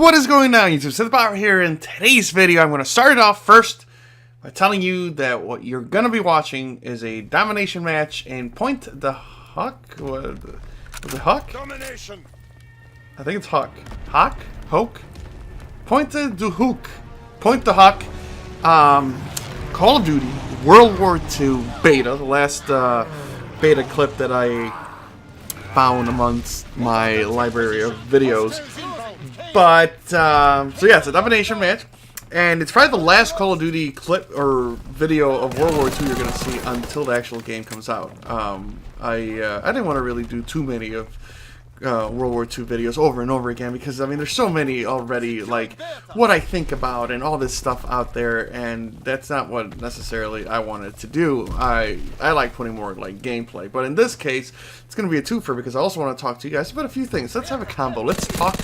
What is going on, YouTube? Sith Bauer here. In today's video, I'm going to start it off first by telling you that what you're going to be watching is a domination match in Point the Huck. Was it Huck? Domination. I think it's Huck. Huck? Hoke? Point the Hook. Point the Huck. Call of Duty World War II beta. The last beta clip that I found amongst my library of videos. But, so yeah, it's a domination match, and it's probably the last Call of Duty clip or video of World War II you're going to see until the actual game comes out. I didn't want to really do too many of World War II videos over and over again, because, I mean, there's so many already, like, what I think about and all this stuff out there, and that's not what necessarily I wanted to do. I like putting more, like, gameplay, but in this case, it's going to be a twofer, because I also want to talk to you guys about a few things. Let's have a combo. Let's talk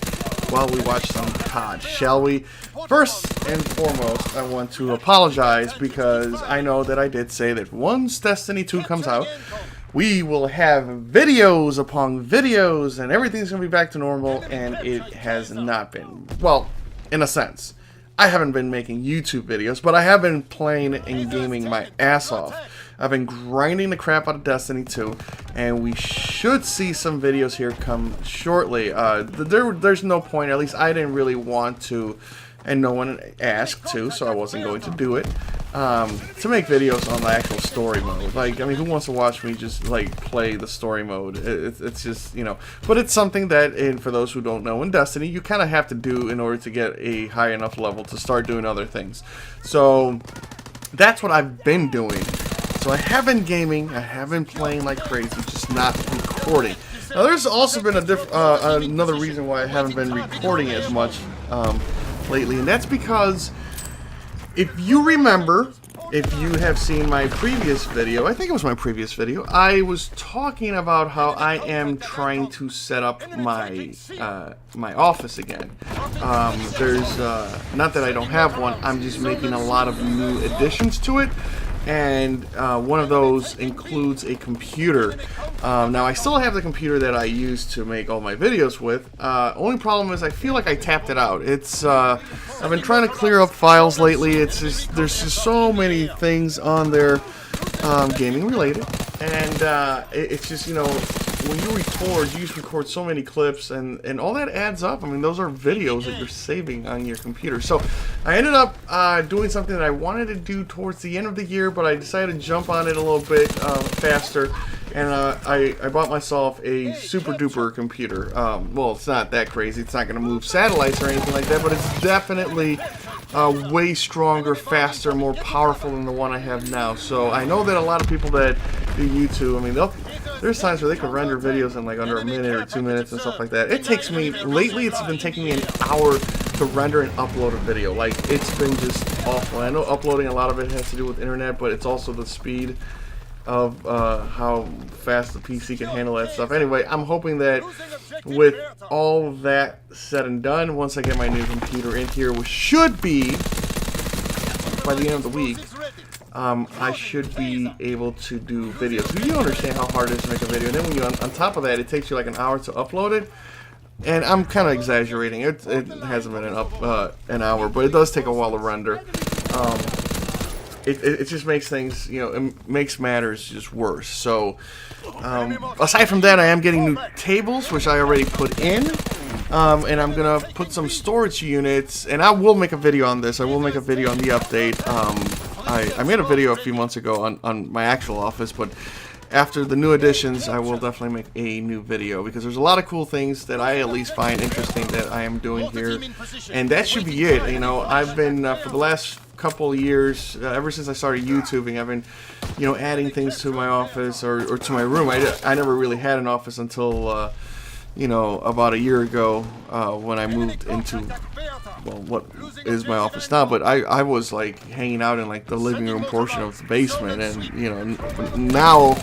while we watch some COD, shall we? First and foremost, I want to apologize, because I know that I did say that once Destiny 2 comes out, we will have videos upon videos, and everything's going to be back to normal, and it has not been. Well, in a sense. I haven't been making YouTube videos, but I have been playing and gaming my ass off. I've been grinding the crap out of Destiny 2, and we should see some videos here come shortly. There's no point, at least I didn't really want to, and no one asked to, so I wasn't going to do it, to make videos on the actual story mode. Like, I mean, who wants to watch me just, like, play the story mode? It's just, you know, but it's something that, and for those who don't know, in Destiny, you kind of have to do in order to get a high enough level to start doing other things. So, that's what I've been doing. So I have been gaming, I have been playing like crazy, just not recording. Now, there's also been another reason why I haven't been recording as much lately, and that's because, if you remember, if you have seen my previous video, I think it was my previous video, I was talking about how I am trying to set up my my office again. There's, not that I don't have one, I'm just making a lot of new additions to it. And one of those includes a computer. Now, I still have the computer that I use to make all my videos with. Only problem is I feel like I tapped it out. It's I've been trying to clear up files lately. It's just, there's just so many things on there, gaming related, and it's just, you know, when you just record so many clips, and all that adds up. I mean, those are videos that you're saving on your computer. So I ended up doing something that I wanted to do towards the end of the year, but I decided to jump on it a little bit faster, and I bought myself a super duper computer. Well, it's not that crazy. It's not going to move satellites or anything like that, but it's definitely way stronger, faster, more powerful than the one I have now. So I know that a lot of people that do YouTube, I mean, there's times where they can render videos in like under a minute or 2 minutes and stuff like that. It takes me, lately it's been taking me an hour to render and upload a video. Like, it's been just awful. I know uploading, a lot of it has to do with internet, but it's also the speed of how fast the PC can handle that stuff. Anyway, I'm hoping that with all that said and done, once I get my new computer in here, which should be by the end of the week, I should be able to do videos. So you understand how hard it is to make a video. And then when you, on top of that, it takes you like an hour to upload it. And I'm kind of exaggerating. It hasn't been an hour, but it does take a while to render. It just makes things, you know, it makes matters just worse. So, aside from that, I am getting new tables, which I already put in. And I'm going to put some storage units, and I will make a video on this. I will make a video on the update. I made a video a few months ago on my actual office, but after the new additions, I will definitely make a new video, because there's a lot of cool things that I at least find interesting that I am doing here, and that should be it. You know, I've been, for the last couple of years, ever since I started YouTubing, I've been, you know, adding things to my office or to my room. I never really had an office until, you know, about a year ago, when I moved into, well, what is my office now, but I was like hanging out in like the living room portion of the basement, and, you know, now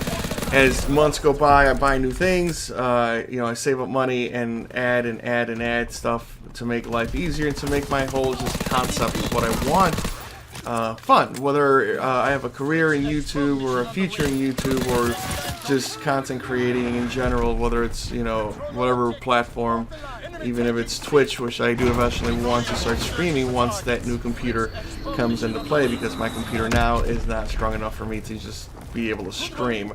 as months go by, I buy new things, you know, I save up money and add stuff to make life easier and to make my whole just concept of what I want fun, whether I have a career in YouTube or a future in YouTube or just content creating in general, whether it's, you know, whatever platform even if it's Twitch, which I do eventually want to start streaming once that new computer comes into play, because my computer now is not strong enough for me to just be able to stream.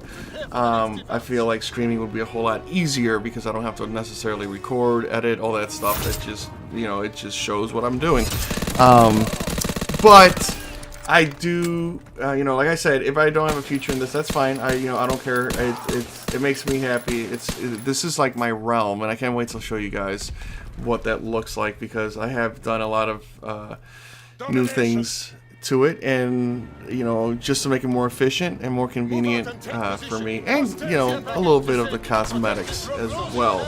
I feel like streaming would be a whole lot easier because I don't have to necessarily record, edit, all that stuff. That just, it just shows what I'm doing. But I do, like I said, if I don't have a future in this, that's fine. I don't care. It makes me happy. This is like my realm, and I can't wait to show you guys what that looks like, because I have done a lot of new things to it, and just to make it more efficient and more convenient for me, and a little bit of the cosmetics as well.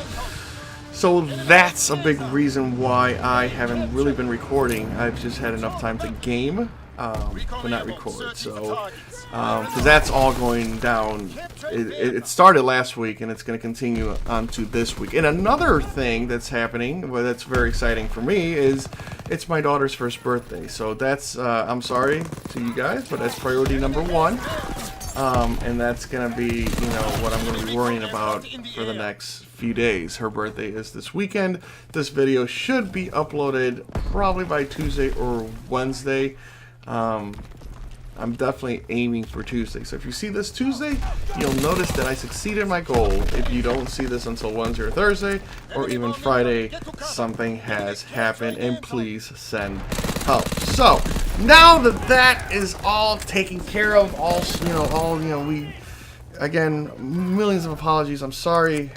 So that's a big reason why I haven't really been recording. I've just had enough time to game, but not record. So because that's all going down. It started last week, and it's going to continue on to this week. And another thing that's happening, well, that's very exciting for me, is it's my daughter's first birthday. So that's, I'm sorry to you guys, but that's priority number one. And that's going to be, what I'm going to be worrying about for the next few days. Her birthday is this weekend. This video should be uploaded probably by Tuesday or Wednesday. I'm definitely aiming for Tuesday. So if you see this Tuesday, you'll notice that I succeeded my goal. If you don't see this until Wednesday or Thursday, or even Friday, something has happened, and please send help. So now that that is all taken care of, again, millions of apologies. I'm sorry,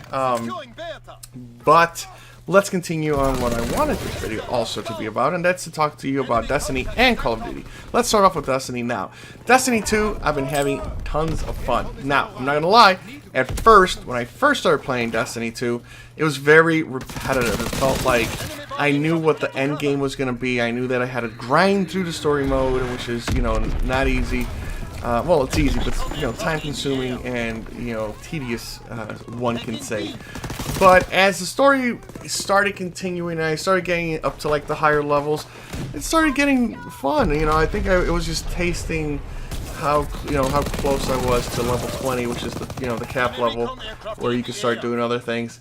but let's continue on what I wanted this video also to be about, and that's to talk to you about Destiny and Call of Duty. Let's start off with Destiny now. Destiny 2, I've been having tons of fun. Now, I'm not gonna lie, at first, when I first started playing Destiny 2, it was very repetitive. It felt like I knew what the end game was gonna be. I knew that I had to grind through the story mode, which is, not easy. Well, it's easy, but time consuming and tedious, one can say. But as the story started continuing and I started getting up to like the higher levels, it started getting fun. I think it was just tasting how close I was to level 20, which is the cap level where you can start doing other things.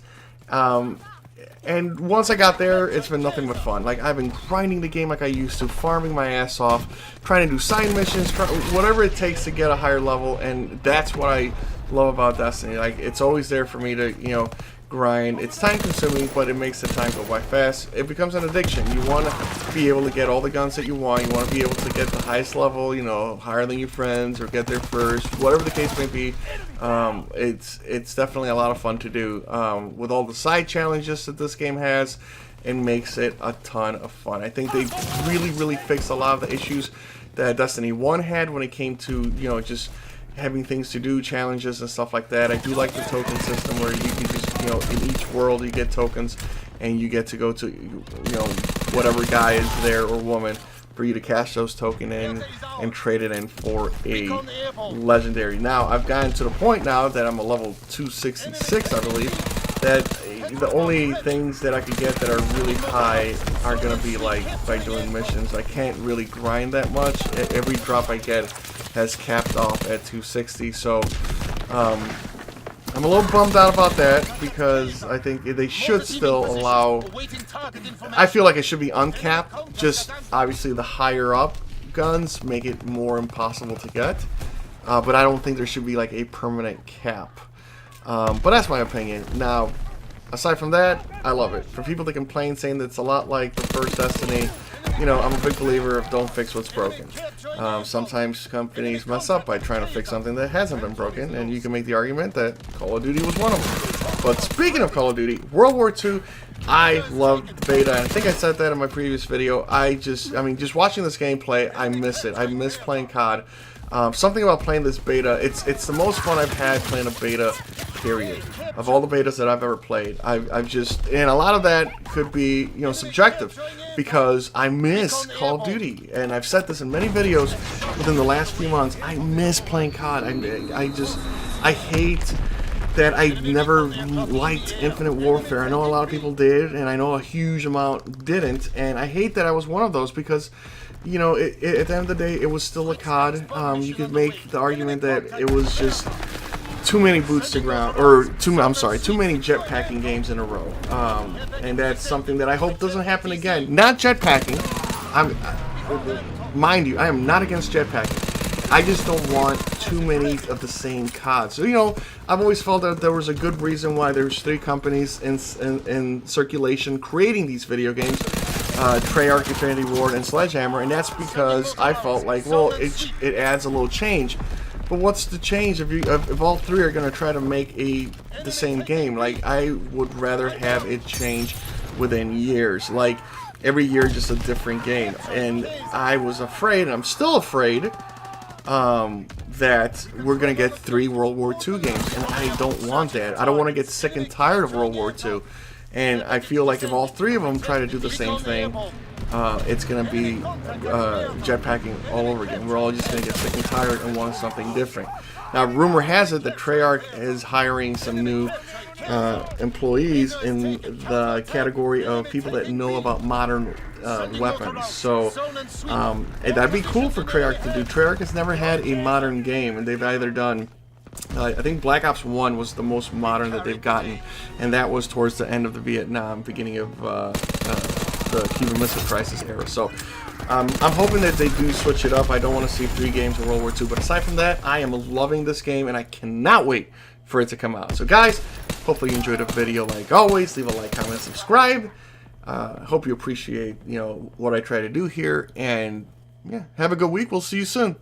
And once I got there, it's been nothing but fun. Like, I've been grinding the game like I used to, farming my ass off, trying to do side missions, whatever it takes to get a higher level, and that's what I love about Destiny. Like, it's always there for me to, grind. It's time consuming, but it makes the time go by fast. It becomes an addiction. You want to be able to get all the guns that you want. You want to be able to get the highest level, higher than your friends, or get there first, whatever the case may be. It's definitely a lot of fun to do. With all the side challenges that this game has, it makes it a ton of fun. I think they really fixed a lot of the issues that Destiny 1 had when it came to, just having things to do, challenges and stuff like that. I do like the token system where you can just, in each world you get tokens, and you get to go to, whatever guy is there or woman for you to cash those tokens in and trade it in for a legendary. Now, I've gotten to the point now that I'm a level 266, I believe, that the only things that I could get that are really high are going to be like by doing missions. I can't really grind that much. Every drop I get has capped off at 260, so I'm a little bummed out about that, because I think they should still allow, I feel like it should be uncapped. Just obviously the higher up guns make it more impossible to get, but I don't think there should be like a permanent cap. But that's my opinion. Now, aside from that, I love it. For people that complain saying that it's a lot like the first Destiny, I'm a big believer of don't fix what's broken. Sometimes companies mess up by trying to fix something that hasn't been broken, and you can make the argument that Call of Duty was one of them. But speaking of Call of Duty, World War II, I loved the beta, and I think I said that in my previous video. Just watching this gameplay, I miss it. I miss playing COD. Something about playing this beta, it's the most fun I've had playing a beta, period. Of all the betas that I've ever played, I've just, and a lot of that could be, subjective, because I miss Call of Duty, and I've said this in many videos within the last few months. I miss playing COD. I hate that I never liked Infinite Warfare. I know a lot of people did, and I know a huge amount didn't, and I hate that I was one of those, because at the end of the day, it was still a COD. You could make the argument that it was just too many boots to ground, or I'm sorry, too many jetpacking games in a row, and that's something that I hope doesn't happen again. Not jetpacking. Mind you, I am not against jetpacking. I just don't want too many of the same CODs. So, you know, I've always felt that there was a good reason why there's 3 companies in circulation creating these video games, Treyarch, Infinity Ward, and Sledgehammer, and that's because I felt like, well, it adds a little change. But what's the change if all 3 are going to try to make the same game? Like, I would rather have it change within years. Like, every year just a different game. And I was afraid, and I'm still afraid, that we're going to get 3 World War II games, and I don't want that. I don't want to get sick and tired of World War II, and I feel like if all 3 of them try to do the same thing, it's going to be jetpacking all over again. We're all just going to get sick and tired and want something different. Now, rumor has it that Treyarch is hiring some new employees in the category of people that know about modern weapons. So that'd be cool for Treyarch to do. Treyarch has never had a modern game, and they've either done I think Black Ops 1 was the most modern that they've gotten, and that was towards the end of the Vietnam, beginning of the Cuban Missile Crisis era. So I'm hoping that they do switch it up. I don't want to see 3 games of World War II, but aside from that, I am loving this game, and I cannot wait for it to come out. So guys, hopefully you enjoyed the video. Like always, leave a like, comment, subscribe. Hope you appreciate, you know, what I try to do here, and yeah, have a good week. We'll see you soon.